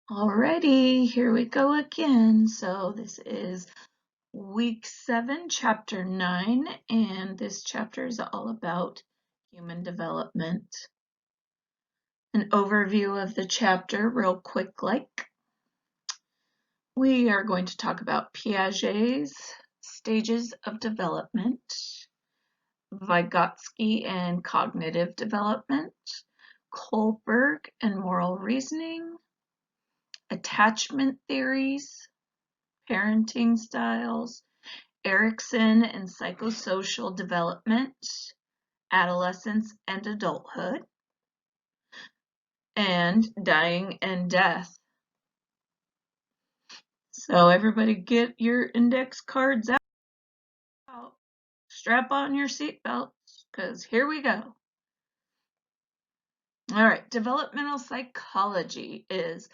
Alrighty, here we go again. So this is week 7, chapter 9, and this chapter is all about human development. An overview of the chapter real quick like. We are going to talk about Piaget's stages of development, Vygotsky and cognitive development, Kohlberg and moral reasoning, attachment theories, parenting styles, Erikson and psychosocial development, adolescence and adulthood, and dying and death. So everybody get your index cards out, strap on your seatbelts, because here we go. All right, developmental psychology is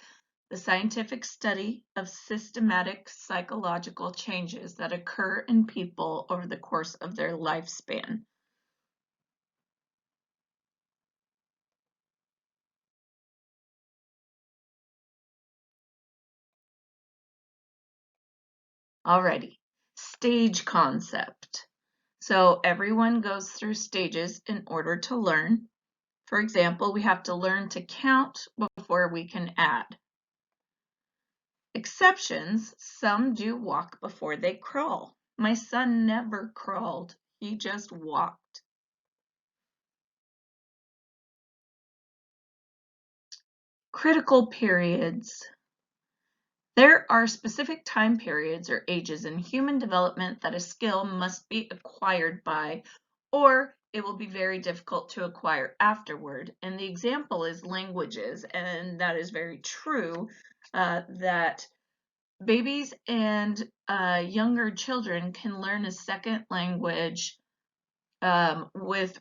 the scientific study of systematic psychological changes that occur in people over the course of their lifespan. Alrighty, stage concept. So everyone goes through stages in order to learn. For example, we have to learn to count before we can add. Exceptions, some do walk before they crawl. My son never crawled, he just walked. Critical periods. There are specific time periods or ages in human development that a skill must be acquired by, or it will be very difficult to acquire afterward. And the example is languages, and that is very true, that babies and younger children can learn a second language with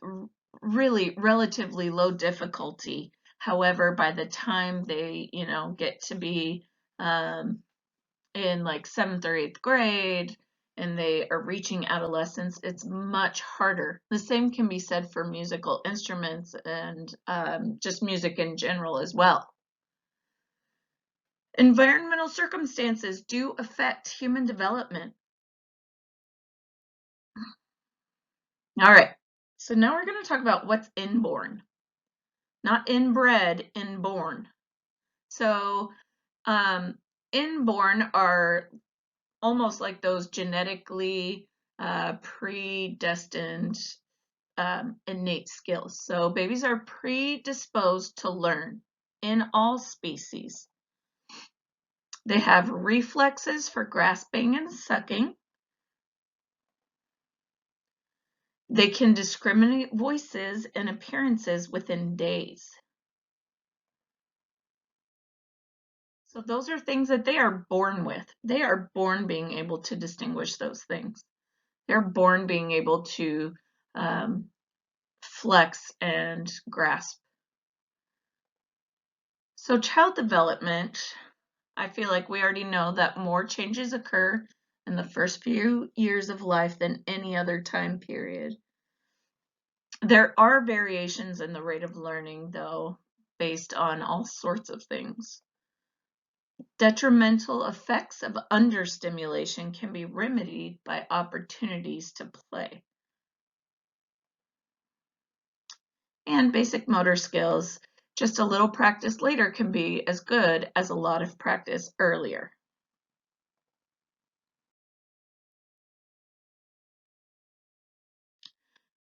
really relatively low difficulty. However, by the time they, get to be in like 7th or 8th grade and they are reaching adolescence, it's much harder. The same can be said for musical instruments and just music in general as well. Environmental circumstances do affect human development. All right, so now we're going to talk about what's inborn. Not inbred, inborn. So inborn are almost like those genetically predestined innate skills. So babies are predisposed to learn in all species. They have reflexes for grasping and sucking. They can discriminate voices and appearances within days. So those are things that they are born with. They are born being able to distinguish those things. They're born being able to flex and grasp. So child development, I feel like we already know that more changes occur in the first few years of life than any other time period. There are variations in the rate of learning, though, based on all sorts of things. Detrimental effects of understimulation can be remedied by opportunities to play. And basic motor skills, just a little practice later can be as good as a lot of practice earlier.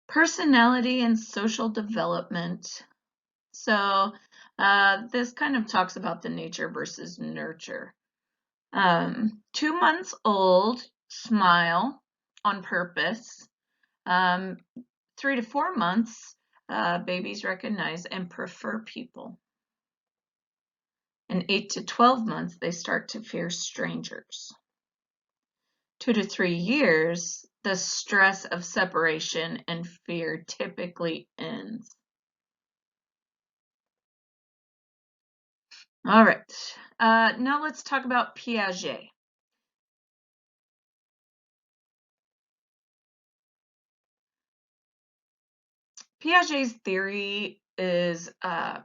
Personality and social development. So this kind of talks about the nature versus nurture. 2 months old, smile on purpose. 3 to 4 months, babies recognize and prefer people. And 8 to 12 months, they start to fear strangers. 2 to 3 years, the stress of separation and fear typically ends. All right, now let's talk about Piaget. Piaget's theory is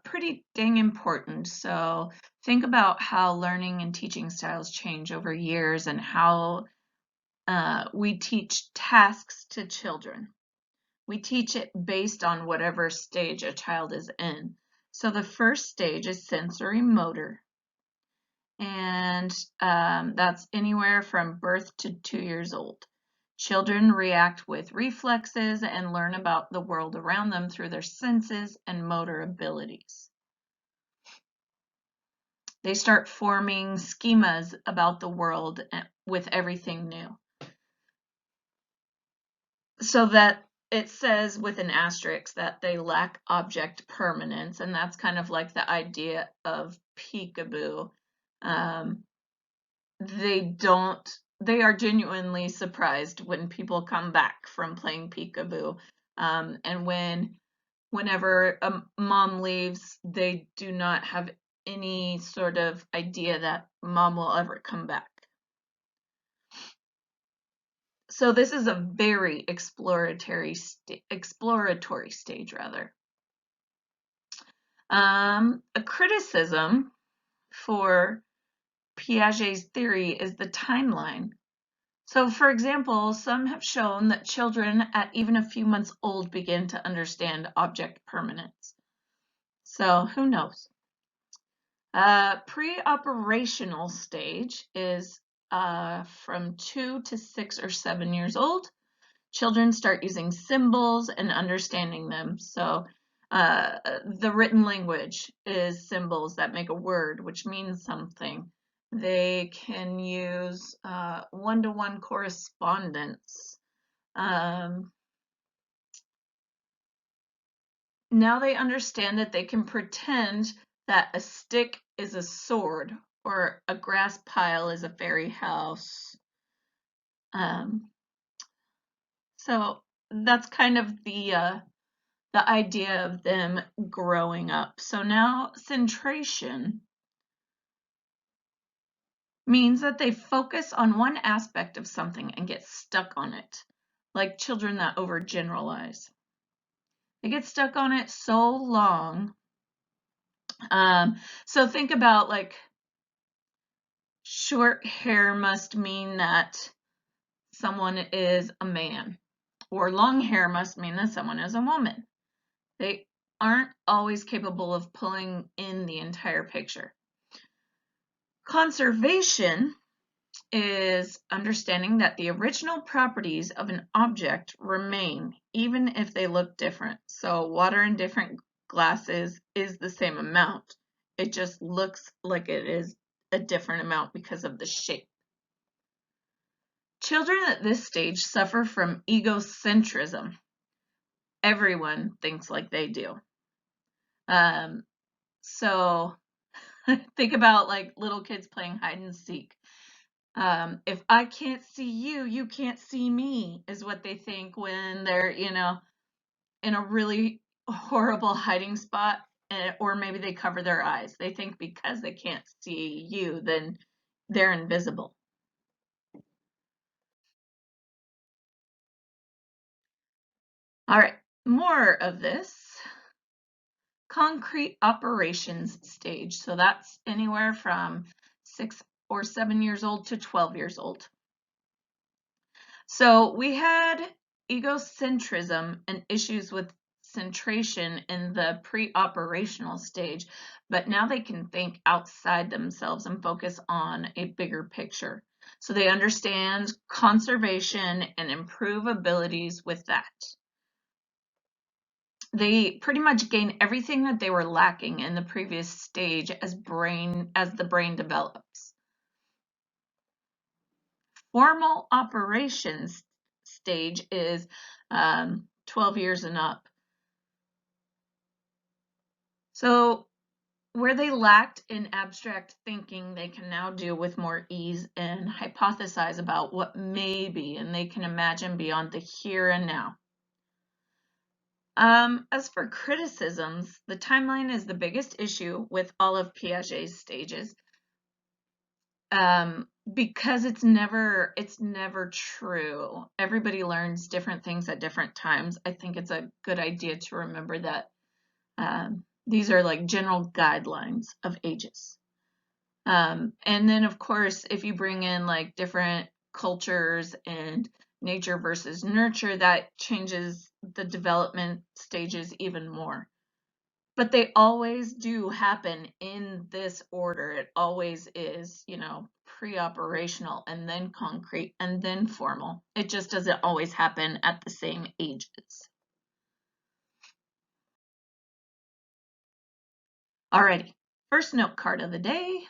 pretty dang important. So think about how learning and teaching styles change over years and how we teach tasks to children. We teach it based on whatever stage a child is in. So the first stage is sensory motor, and that's anywhere from birth to 2 years old. Children react with reflexes and learn about the world around them through their senses and motor abilities. They start forming schemas about the world with everything new. So that it says with an asterisk that they lack object permanence, and that's kind of like the idea of peekaboo. They are genuinely surprised when people come back from playing peekaboo. And whenever a mom leaves, they do not have any sort of idea that mom will ever come back. So this is a very exploratory stage rather. A criticism for Piaget's theory is the timeline. So for example, some have shown that children at even a few months old begin to understand object permanence. So who knows? Pre-operational stage is from 2 to 6 or 7 years old. Children start using symbols and understanding them. So the written language is symbols that make a word, which means something. They can use one-to-one correspondence. Now they understand that they can pretend that a stick is a sword or a grass pile is a fairy house. So that's kind of the idea of them growing up. So now centration means that they focus on one aspect of something and get stuck on it, like children that overgeneralize. They get stuck on it so long. So think about like short hair must mean that someone is a man, or long hair must mean that someone is a woman. They aren't always capable of pulling in the entire picture. Conservation is understanding that the original properties of an object remain even if they look different. So water in different glasses is the same amount. It just looks like it is a different amount because of the shape. Children at this stage suffer from egocentrism. Everyone thinks like they do. So think about like little kids playing hide and seek. If I can't see you, you can't see me, is what they think when they're, in a really horrible hiding spot, or maybe they cover their eyes. They think because they can't see you, then they're invisible. All right, more of this. Concrete operations stage. So that's anywhere from 6 or 7 years old to 12 years old. So we had egocentrism and issues with centration in the pre-operational stage, but now they can think outside themselves and focus on a bigger picture. So they understand conservation and improve abilities with that. They pretty much gain everything that they were lacking in the previous stage as the brain develops. Formal operations stage is 12 years and up. So where they lacked in abstract thinking, they can now do with more ease and hypothesize about what may be, and they can imagine beyond the here and now. As for criticisms, the timeline is the biggest issue with all of Piaget's stages. Because it's never true. Everybody learns different things at different times. I think it's a good idea to remember that These are like general guidelines of ages. And then, of course, if you bring in like different cultures and nature versus nurture, that changes the development stages even more. But they always do happen in this order. It always is, pre-operational and then concrete and then formal. It just doesn't always happen at the same ages. Alrighty, first note card of the day.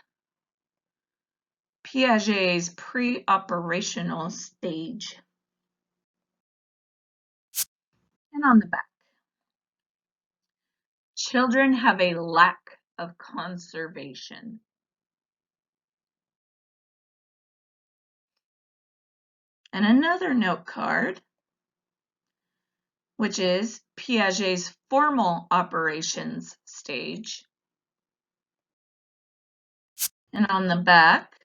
Piaget's pre-operational stage. And on the back, children have a lack of conservation. And another note card, which is Piaget's formal operations stage. And on the back,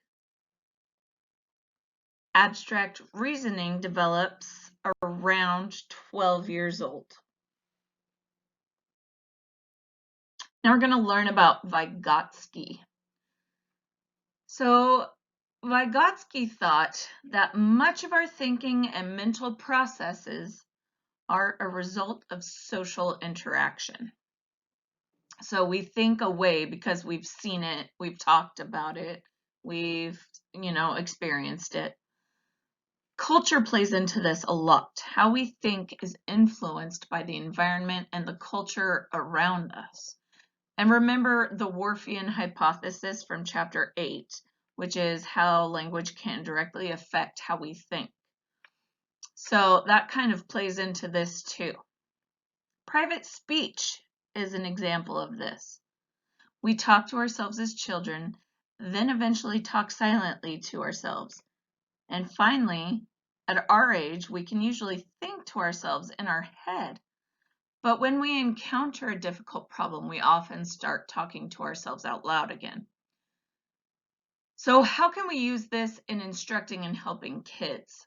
abstract reasoning develops around 12 years old. Now we're going to learn about Vygotsky. So Vygotsky thought that much of our thinking and mental processes are a result of social interaction. So we think away because we've seen it, we've talked about it, we've, experienced it. Culture plays into this a lot. How we think is influenced by the environment and the culture around us. And remember the Whorfian hypothesis from chapter 8, which is how language can directly affect how we think. So that kind of plays into this too. Private speech is an example of this. We talk to ourselves as children, then eventually talk silently to ourselves. And finally, at our age, we can usually think to ourselves in our head. But when we encounter a difficult problem, we often start talking to ourselves out loud again. So how can we use this in instructing and helping kids?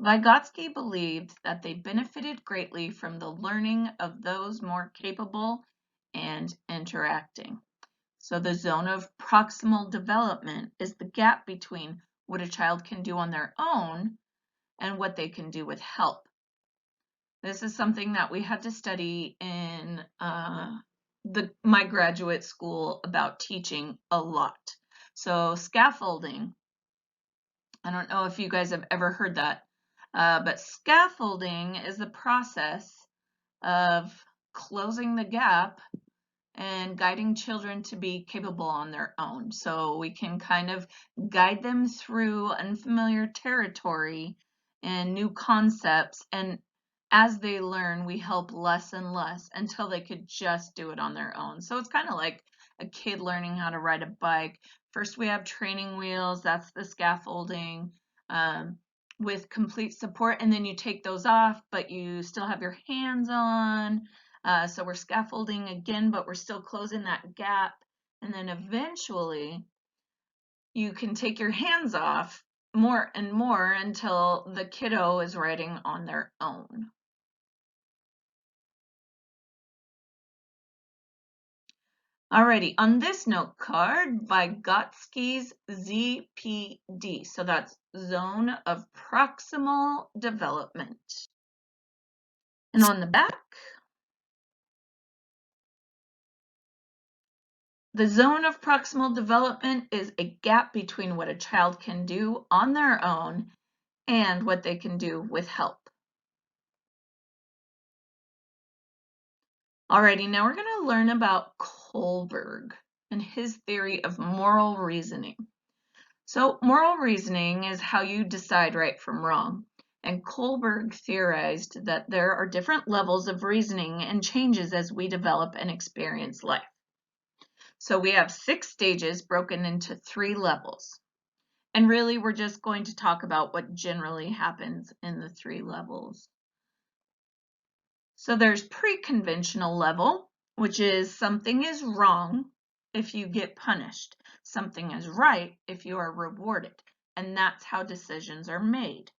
Vygotsky believed that they benefited greatly from the learning of those more capable and interacting. So the zone of proximal development is the gap between what a child can do on their own and what they can do with help. This is something that we had to study in my graduate school about teaching a lot. So scaffolding, I don't know if you guys have ever heard that, but scaffolding is the process of closing the gap and guiding children to be capable on their own. So we can kind of guide them through unfamiliar territory and new concepts. And as they learn, we help less and less until they could just do it on their own. So it's kind of like a kid learning how to ride a bike. First, we have training wheels, that's the scaffolding, with complete support. And then you take those off, but you still have your hands on. So we're scaffolding again, but we're still closing that gap. And then eventually you can take your hands off more and more until the kiddo is riding on their own. Alrighty, on this note card, Vygotsky's ZPD. So that's Zone of Proximal Development. And on the back, the zone of proximal development is a gap between what a child can do on their own and what they can do with help. Alrighty, now we're going to learn about Kohlberg and his theory of moral reasoning. So moral reasoning is how you decide right from wrong. And Kohlberg theorized that there are different levels of reasoning and changes as we develop and experience life. So we have 6 stages broken into 3 levels. And really, we're just going to talk about what generally happens in the 3 levels. So there's pre-conventional level, which is something is wrong if you get punished. Something is right if you are rewarded. And that's how decisions are made.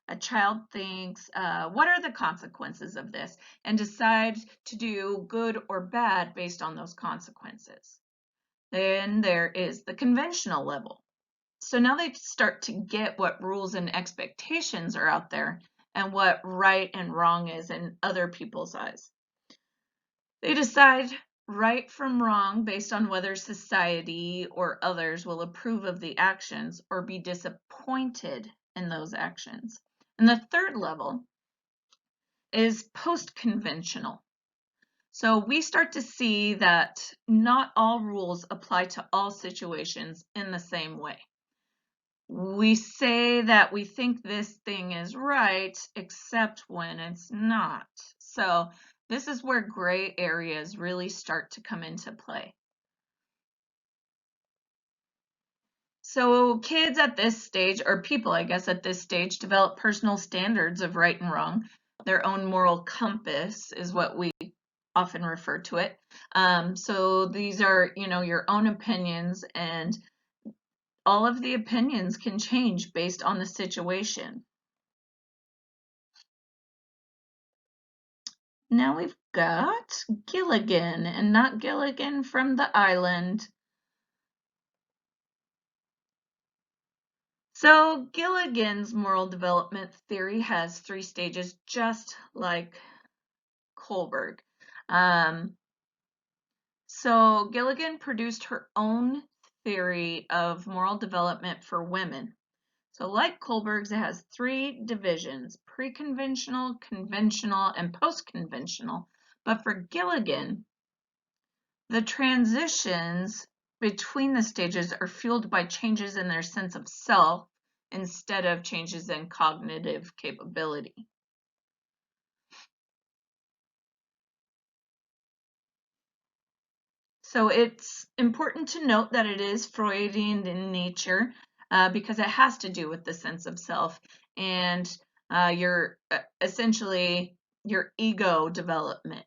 a child thinks, what are the consequences of this? And decides to do good or bad based on those consequences. Then there is the conventional level. So now they start to get what rules and expectations are out there and what right and wrong is in other people's eyes. They decide right from wrong based on whether society or others will approve of the actions or be disappointed in those actions. And the third level is post-conventional. So we start to see that not all rules apply to all situations in the same way. We say that we think this thing is right, except when it's not. So this is where gray areas really start to come into play. So kids at this stage, or people, I guess, at this stage, develop personal standards of right and wrong. Their own moral compass is what we often refer to it. So these are, your own opinions, and all of the opinions can change based on the situation. Now we've got Gilligan, and not Gilligan from the island. So Gilligan's moral development theory has 3 stages, just like Kohlberg. So Gilligan produced her own theory of moral development for women. So like Kohlberg's, it has 3 divisions: pre-conventional, conventional, and post-conventional. But for Gilligan, the transitions between the stages are fueled by changes in their sense of self instead of changes in cognitive capability. So it's important to note that it is Freudian in nature because it has to do with the sense of self and essentially your ego development.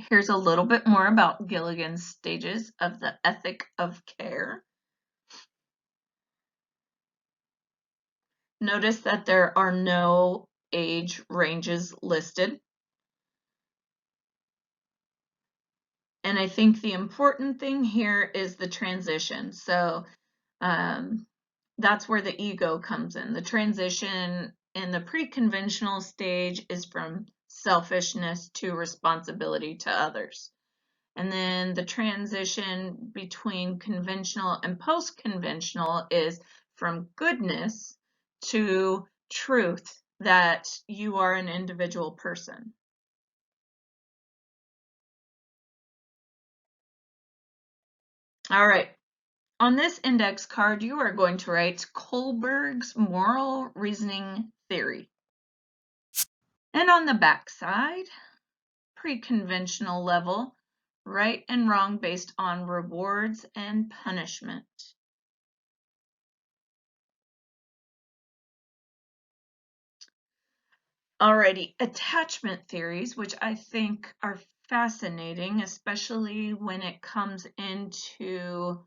Here's a little bit more about Gilligan's stages of the ethic of care. Notice that there are no age ranges listed. And I think the important thing here is the transition. So that's where the ego comes in. The transition in the pre-conventional stage is from selfishness to responsibility to others. And then the transition between conventional and post-conventional is from goodness to truth, that you are an individual person. All right. On this index card, you are going to write Kohlberg's moral reasoning theory. And on the back side, pre-conventional level, right and wrong based on rewards and punishment. Alrighty, attachment theories, which I think are fascinating, especially when it comes into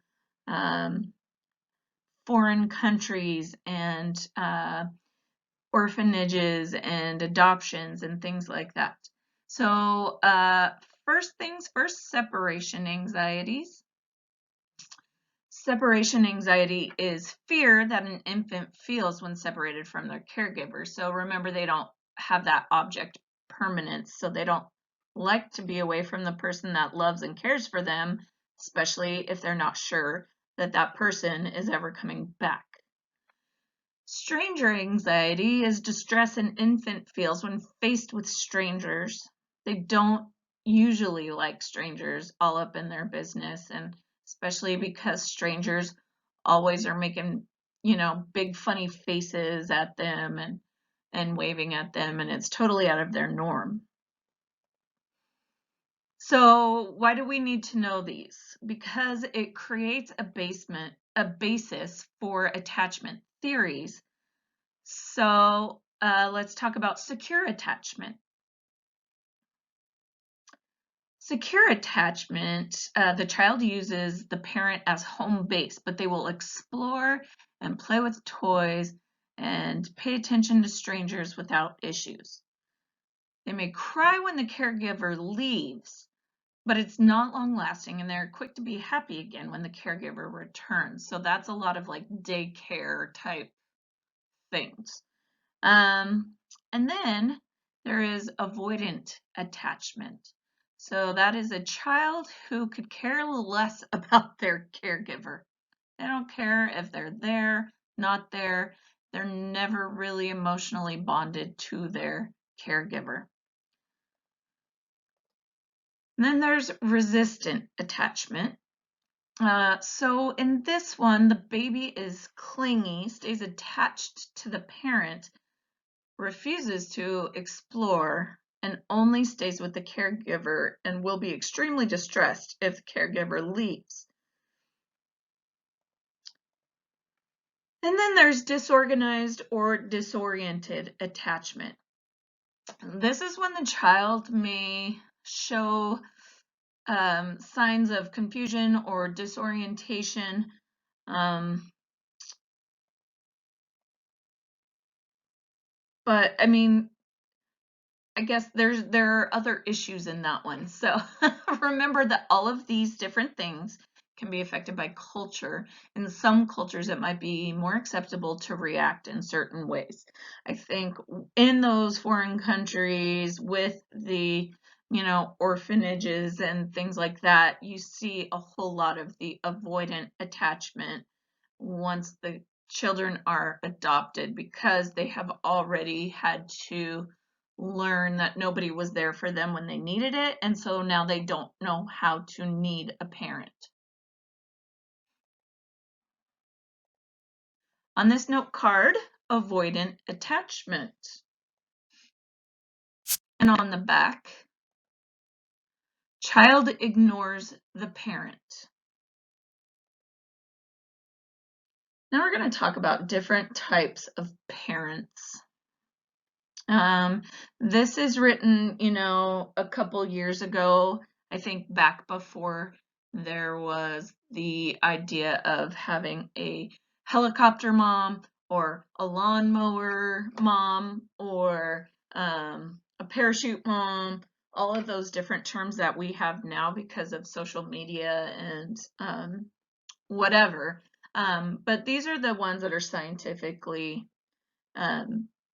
foreign countries and orphanages and adoptions and things like that. So first things first, separation anxieties. Separation anxiety is fear that an infant feels when separated from their caregiver. So remember, they don't have that object permanence, so they don't like to be away from the person that loves and cares for them, especially if they're not sure that that person is ever coming back. Stranger anxiety is distress an infant feels when faced with strangers. They don't usually like strangers all up in their business, and especially because strangers always are making, big funny faces at them and waving at them, and it's totally out of their norm. So why do we need to know these? Because it creates a basis for attachment theories. So let's talk about secure attachment. Secure attachment, the child uses the parent as home base, but they will explore and play with toys and pay attention to strangers without issues. They may cry when the caregiver leaves, but it's not long lasting, and they're quick to be happy again when the caregiver returns. So that's a lot of like daycare type things. And then there is avoidant attachment. So that is a child who could care less about their caregiver. They don't care if they're there, not there. They're never really emotionally bonded to their caregiver. And then there's resistant attachment. So in this one, the baby is clingy, stays attached to the parent, refuses to explore, and only stays with the caregiver, and will be extremely distressed if the caregiver leaves. And then there's disorganized or disoriented attachment. This is when the child may show signs of confusion or disorientation. But I mean, I guess there are other issues in that one. So remember that all of these different things can be affected by culture. In some cultures, it might be more acceptable to react in certain ways. I think in those foreign countries with the, orphanages and things like that, you see a whole lot of the avoidant attachment once the children are adopted, because they have already had to learn that nobody was there for them when they needed it, and so now they don't know how to need a parent. On this note card, avoidant attachment. And on the back, child ignores the parent. Now we're going to talk about different types of parents. This is written, a couple years ago, I think back before there was the idea of having a helicopter mom or a lawnmower mom or a parachute mom, all of those different terms that we have now because of social media and whatever. But these are the ones that are scientifically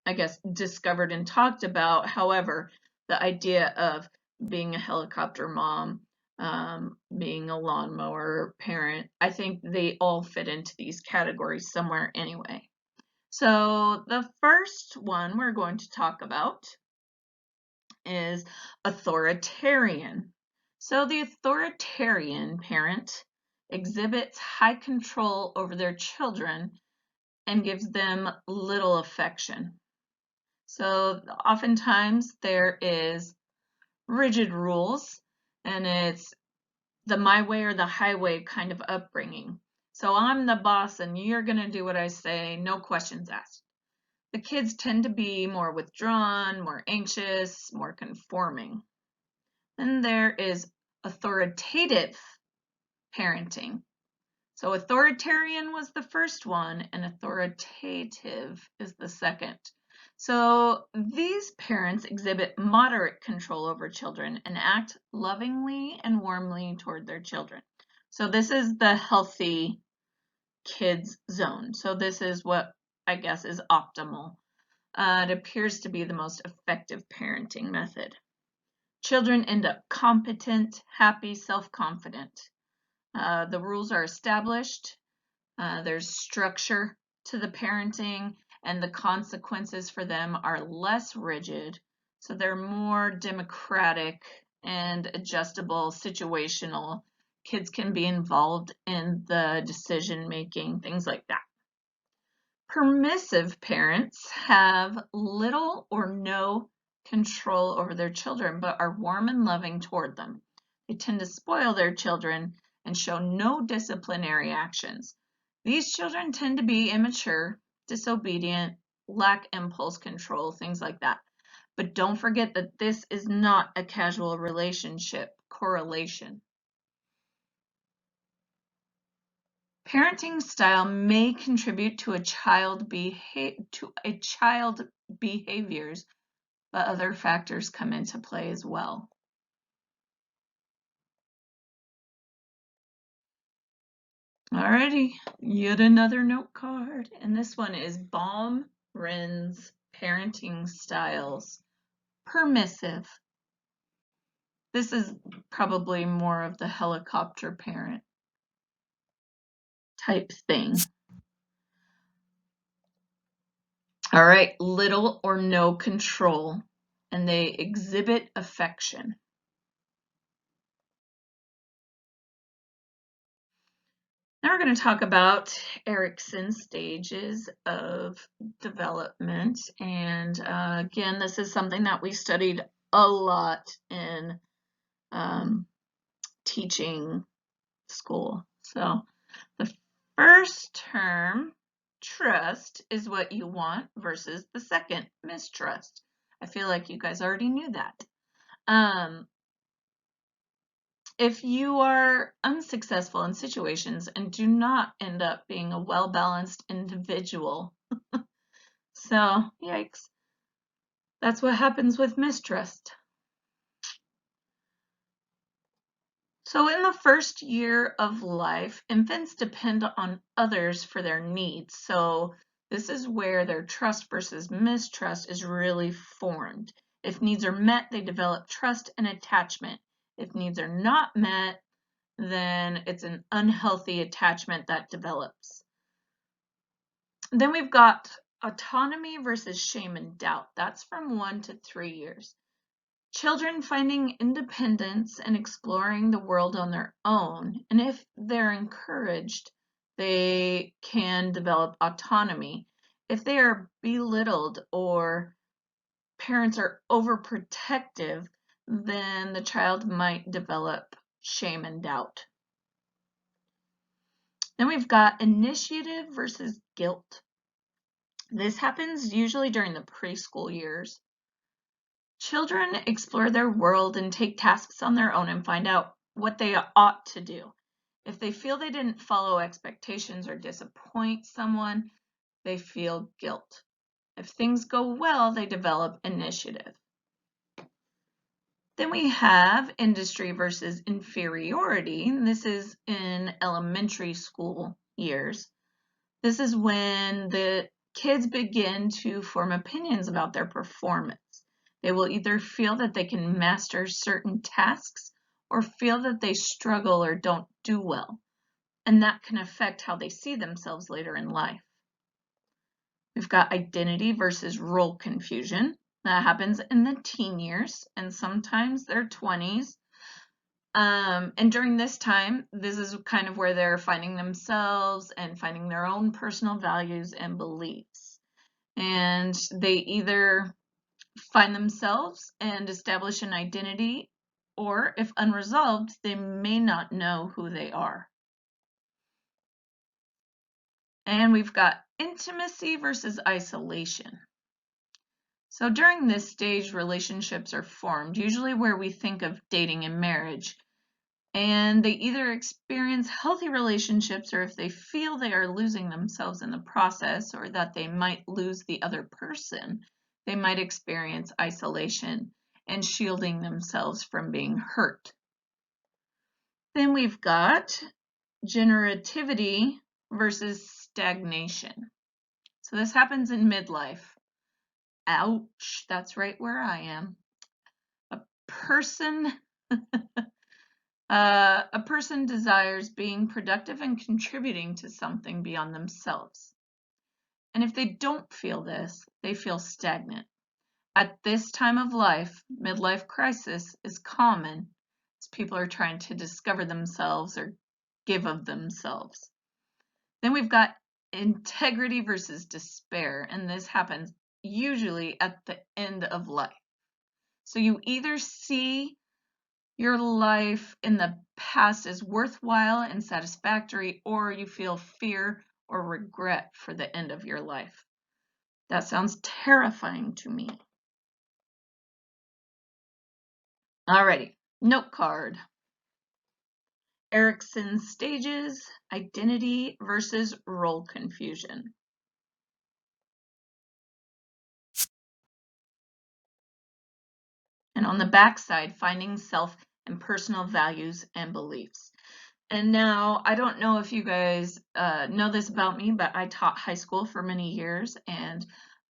I guess, discovered and talked about. However, the idea of being a helicopter mom, being a lawnmower parent, I think they all fit into these categories somewhere anyway. So the first one we're going to talk about is authoritarian. So the authoritarian parent exhibits high control over their children and gives them little affection. So oftentimes there is rigid rules, and it's the my way or the highway kind of upbringing. So I'm the boss and you're going to do what I say, no questions asked. The kids tend to be more withdrawn, more anxious, more conforming. Then there is authoritative parenting. So authoritarian was the first one and authoritative is the second. So these parents exhibit moderate control over children and act lovingly and warmly toward their children. So this is the healthy kids zone. So this is what I guess is optimal. It appears to be the most effective parenting method. Children end up competent, happy, self-confident. The rules are established. There's structure to the parenting, and the consequences for them are less rigid. So they're more democratic and adjustable, situational. Kids can be involved in the decision making, things like that. Permissive parents have little or no control over their children, but are warm and loving toward them. They tend to spoil their children and show no disciplinary actions. These children tend to be immature, disobedient, lack impulse control, things like that. But don't forget that this is not a casual relationship correlation. Parenting style may contribute to a child behaviors, but other factors come into play as well. Alrighty, yet another note card, and this one is Baum-Renz Parenting Styles. Permissive. This is probably more of the helicopter parent type thing. All right, little or no control, and they exhibit affection. Now we're going to talk about Erikson's stages of development. And again, this is something that we studied a lot in teaching school. So the first term, trust, is what you want versus the second, mistrust. I feel like you guys already knew that. If you are unsuccessful in situations and do not end up being a well-balanced individual, so yikes, that's what happens with mistrust. So in the first year of life, infants depend on others for their needs. So this is where their trust versus mistrust is really formed. If needs are met, they develop trust and attachment. If needs are not met, then it's an unhealthy attachment that develops. Then we've got autonomy versus shame and doubt. That's from 1 to 3 years. Children finding independence and exploring the world on their own, and if they're encouraged, they can develop autonomy. If they are belittled or parents are overprotective, then the child might develop shame and doubt. Then we've got initiative versus guilt. This happens usually during the preschool years. Children explore their world and take tasks on their own and find out what they ought to do. If they feel they didn't follow expectations or disappoint someone, they feel guilt. If things go well, they develop initiative. Then we have industry versus inferiority. This is in elementary school years. This is when the kids begin to form opinions about their performance. They will either feel that they can master certain tasks or feel that they struggle or don't do well, and that can affect how they see themselves later in life. We've got identity versus role confusion. That happens in the teen years and sometimes their 20s. And during this time, this is kind of where they're finding themselves and finding their own personal values and beliefs. And they either find themselves and establish an identity, or if unresolved, they may not know who they are. And we've got intimacy versus isolation. So during this stage, relationships are formed, usually where we think of dating and marriage. And they either experience healthy relationships, or if they feel they are losing themselves in the process or that they might lose the other person, they might experience isolation and shielding themselves from being hurt. Then we've got generativity versus stagnation. So this happens in midlife. Ouch, that's right where I am. A person desires being productive and contributing to something beyond themselves. And if they don't feel this, they feel stagnant. At this time of life, midlife crisis is common as people are trying to discover themselves or give of themselves. Then we've got integrity versus despair, and this happens usually at the end of life. So you either see your life in the past as worthwhile and satisfactory, or you feel fear or regret for the end of your life. That sounds terrifying to me. Alrighty, Note card. Erikson's stages, identity versus role confusion. And on the back side, finding self and personal values and beliefs. And now, I don't know if you guys know this about me, but I taught high school for many years, and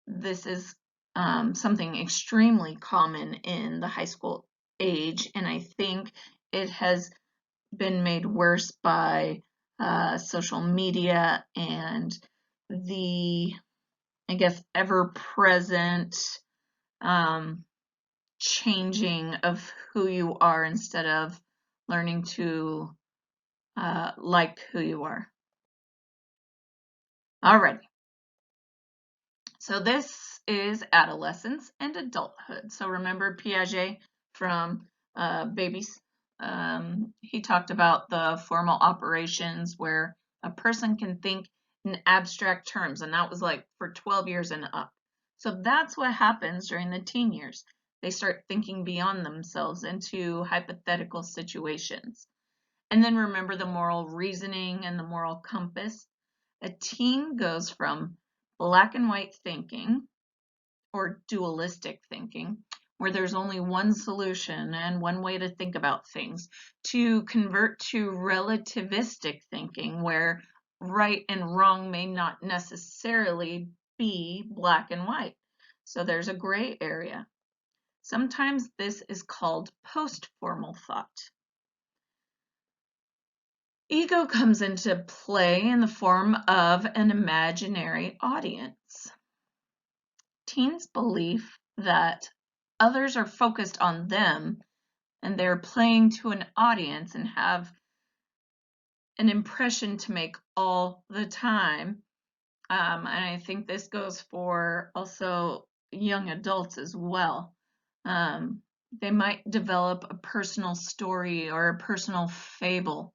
this is something extremely common in the high school age, and I think it has been made worse by social media and the, I guess, ever-present changing of who you are instead of learning to like who you are. Alrighty. So this is adolescence and adulthood. So remember Piaget from Babies? He talked about the formal operations where a person can think in abstract terms, and that was like for 12 years and up. So that's what happens during the teen years. They start thinking beyond themselves into hypothetical situations. And then remember the moral reasoning and the moral compass. A teen goes from black and white thinking or dualistic thinking, where there's only one solution and one way to think about things, to convert to relativistic thinking, where right and wrong may not necessarily be black and white. So there's a gray area. Sometimes this is called post-formal thought. Ego comes into play in the form of an imaginary audience. Teens believe that others are focused on them and they're playing to an audience and have an impression to make all the time. And I think this goes for also young adults as well. They might develop a personal story or a personal fable.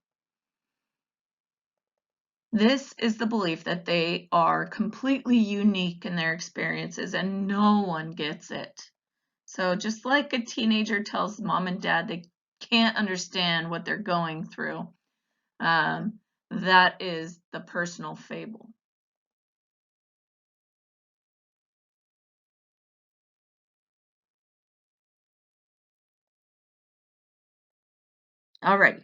This is the belief that they are completely unique in their experiences and no one gets it. So just like a teenager tells mom and dad they can't understand what they're going through, that is the personal fable. All right.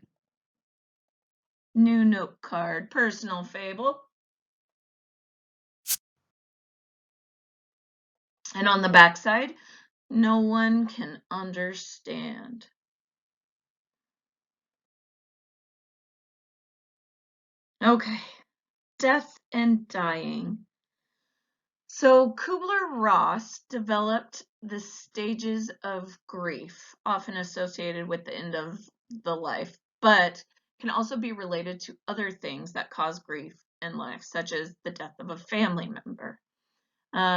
New note card, personal fable. And on the back side, no one can understand. Okay, death and dying. So Kubler-Ross developed the stages of grief, often associated with the end of the life, but can also be related to other things that cause grief in life, such as the death of a family member.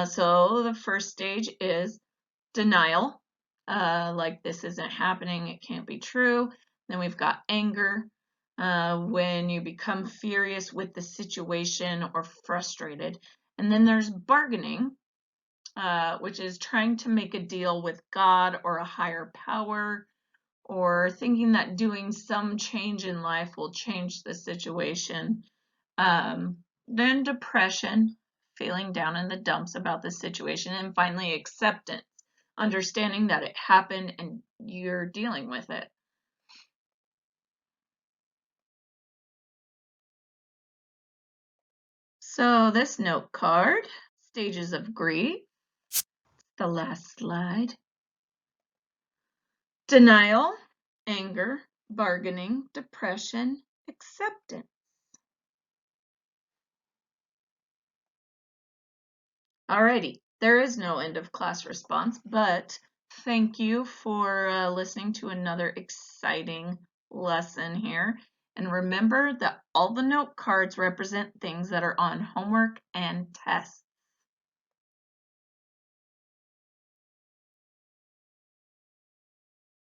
So the first stage is denial, like this isn't happening, it can't be true. Then we've got anger, when you become furious with the situation or frustrated. And then there's bargaining, which is trying to make a deal with God or a higher power, or thinking that doing some change in life will change the situation. Then depression, feeling down in the dumps about the situation, and finally acceptance, understanding that it happened and you're dealing with it. So this note card, stages of grief, the last slide. Denial, anger, bargaining, depression, acceptance. Alrighty, there is no end of class response, but thank you for listening to another exciting lesson here. And remember that all the note cards represent things that are on homework and tests.